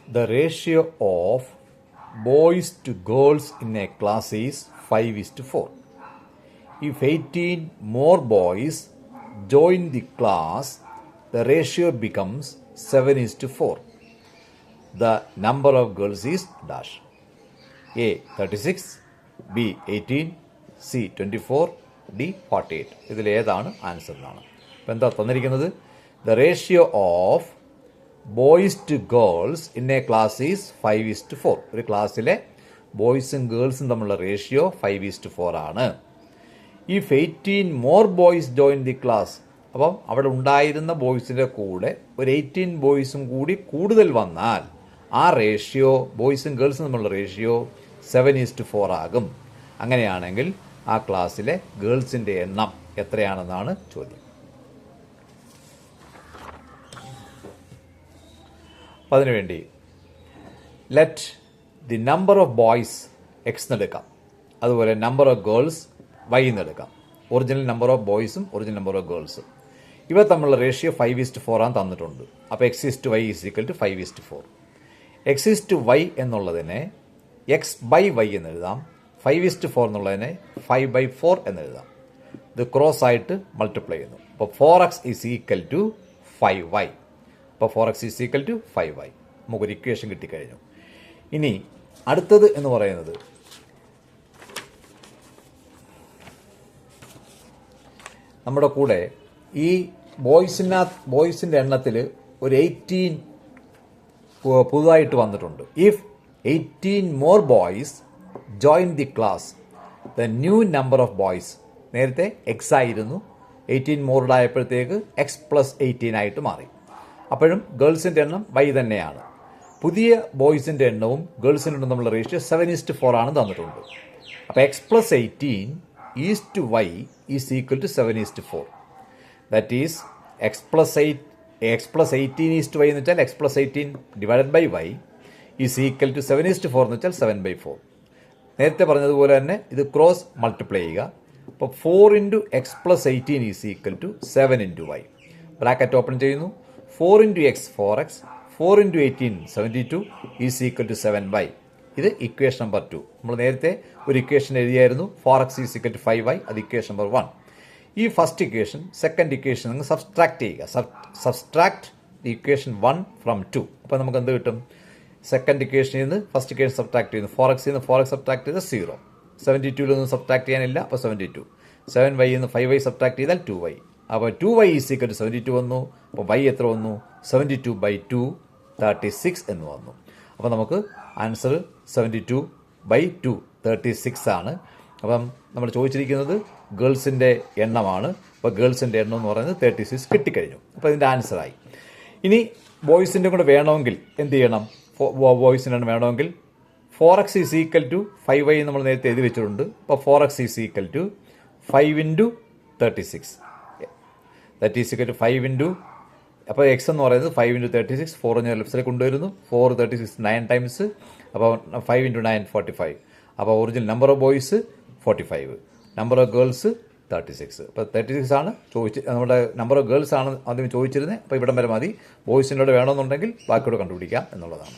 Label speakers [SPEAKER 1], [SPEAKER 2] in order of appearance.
[SPEAKER 1] The ratio of boys to girls in a class is 5:4. If 18 more boys join the class, the ratio becomes 7:4. The number of girls is dash. A 36, B 18, C 24, D 48. ഇതിൽ ഏതാണ് answer എന്നാണ്. അപ്പോൾ എന്താ തന്നിരിക്കുന്നത്? The ratio of boys to girls in a class is 5:4. ഒരു ക്ലാസ്സിലെ ബോയ്സും ഗേൾസും തമ്മിലുള്ള ratio 5:4 ആണ്. If 18 more boys join the class, അപ്പം അവിടെ ഉണ്ടായിരുന്ന ബോയ്സിൻ്റെ കൂടെ ഒരു 18 ബോയ്സും കൂടി കൂടുതൽ വന്നാൽ ആ റേഷ്യോ ബോയ്സും ഗേൾസും തമ്മിലുള്ള റേഷ്യോ 7:4 ആകും. അങ്ങനെയാണെങ്കിൽ ആ ക്ലാസ്സിലെ ഗേൾസിൻ്റെ എണ്ണം എത്രയാണെന്നാണ് ചോദ്യം. അപ്പം അതിനുവേണ്ടി let the number of boys X എന്നെടുക്കാം, അതുപോലെ നമ്പർ ഓഫ് ഗേൾസ് വൈ എന്നെടുക്കാം. ഒറിജിനൽ നമ്പർ ഓഫ് ബോയ്സും ഒറിജിനൽ നമ്പർ ഓഫ് ഗേൾസും ഇവ തമ്മിലുള്ള റേഷ്യോ 5:4 ആണ് തന്നിട്ടുണ്ട്. അപ്പോൾ x/y = 5:4. x/y എന്നുള്ളതിനെ x/y എന്നെഴുതാം. 5:4 എന്നുള്ളതിനെ 5/4 എന്നെഴുതാം. ഇത് ക്രോസ് ആയിട്ട് മൾട്ടിപ്ലൈ ചെയ്യുന്നു. അപ്പോൾ 4x = 5y. അപ്പോൾ 4x = 5y. നമുക്കൊരു ഇക്വേഷൻ കിട്ടിക്കഴിഞ്ഞു. ഇനി അടുത്തത് എന്ന് പറയുന്നത് നമ്മുടെ കൂടെ ഈ ബോയ്സിൻ്റെ എണ്ണത്തിൽ ഒരു 18 പുതുതായിട്ട് വന്നിട്ടുണ്ട്. If 18 more boys join the class, the new number of boys, നേരത്തെ എക്സ് ആയിരുന്നു, 18 മോർഡായപ്പോഴത്തേക്ക് x+18 ആയിട്ട് മാറി. അപ്പോഴും ഗേൾസിൻ്റെ എണ്ണം y തന്നെയാണ്. പുതിയ ബോയ്സിൻ്റെ എണ്ണവും ഗേൾസിൻ്റെ എണ്ണവും തമ്മിലുള്ള റേഷ്യോ 7:4 ആണ് തന്നിട്ടുണ്ട്. അപ്പോൾ x+18 y is equal to 7:4. That is x+18 y എന്ന് വെച്ചാൽ x+18 divided by y is equal to 7:4 എന്ന് വെച്ചാൽ 7/4. നേരത്തെ പറഞ്ഞതുപോലെ തന്നെ ഇത് ക്രോസ് മൾട്ടിപ്ലൈ ചെയ്യുക. അപ്പോൾ 4 × x+18 is equal to 7 × y. Bracket open ചെയ്യുന്നു. 4 × x 4x, 4 × 18 72 is equal to 7y. ഇത് ഇക്വേഷൻ നമ്പർ 2. നമ്മൾ നേരത്തെ ഒരു ഇക്വേഷൻ എഴുതിയായിരുന്നു, 4x = 5y. അത് ഇക്വേഷൻ നമ്പർ 1. ഈ ഫസ്റ്റ് ഇക്വേഷൻ സെക്കൻഡ് ഇക്വേഷൻ നിങ്ങൾ സബ്സ്ട്രാക്ട് ചെയ്യുക. Subtract equation 1 from 2. അപ്പോൾ നമുക്ക് എന്ത് കിട്ടും? സെക്കൻഡ് ഇക്വേഷനിൽ നിന്ന് ഫസ്റ്റ് ഇക്വേഷൻ സബ്സ്ട്രാക്ട് ചെയ്യുന്നു. 4x നിന്ന് 4x സബ്സ്ട്രാക്ട് ചെയ്താൽ 0. 72 സബ്സ്ട്രാക്ട് ചെയ്യാനില്ല, അപ്പോൾ 72. 7y നിന്ന് 5y സബ്സ്ട്രാക്ട് ചെയ്താൽ 2y. അപ്പോൾ 2y = 72 വന്നു. അപ്പോൾ y എത്ര വന്നു? 72/2 36 എന്ന് വന്നു. അപ്പോൾ നമുക്ക് ആൻസർ 72/2 36 ആണ്. അപ്പം നമ്മൾ ചോദിച്ചിരിക്കുന്നത് ഗേൾസിൻ്റെ എണ്ണമാണ്. അപ്പോൾ ഗേൾസിൻ്റെ എണ്ണം എന്ന് പറയുന്നത് 36 കിട്ടിക്കഴിഞ്ഞു. അപ്പോൾ ഇതിൻ്റെ ആൻസറായി. ഇനി ബോയ്സിൻ്റെ കൂടെ വേണമെങ്കിൽ എന്ത് ചെയ്യണം? ബോയ്സിൻ്റെ എണ്ണം വേണമെങ്കിൽ 4x = 5y നമ്മൾ നേരത്തെ എഴുതി വെച്ചിട്ടുണ്ട്. അപ്പോൾ 4x = 5 × 36. That is equal to 5 × അപ്പോൾ എക്സ് എന്ന് പറയുന്നത് 5 × 36. 4 ഞാൻ ലെഫ്റ്റ് സൈഡിൽ കൊണ്ടുവരുന്നു. 4 36 9 ടൈംസ്. അപ്പോൾ 5 × 9 45. അപ്പോൾ original number of boys 45, number of girls 36. അപ്പോൾ 36 ആണ് നമ്മുടെ നമ്പർ ഓഫ് ഗേൾസ് ആണ് ആദ്യം ചോദിച്ചിരുന്നത്. അപ്പോൾ ഇവിടം വരെ മതി. ബോയ്സിൻ്റെ വേണമെന്നുണ്ടെങ്കിൽ ബാക്കിയോട് കണ്ടുപിടിക്കാം എന്നുള്ളതാണ്.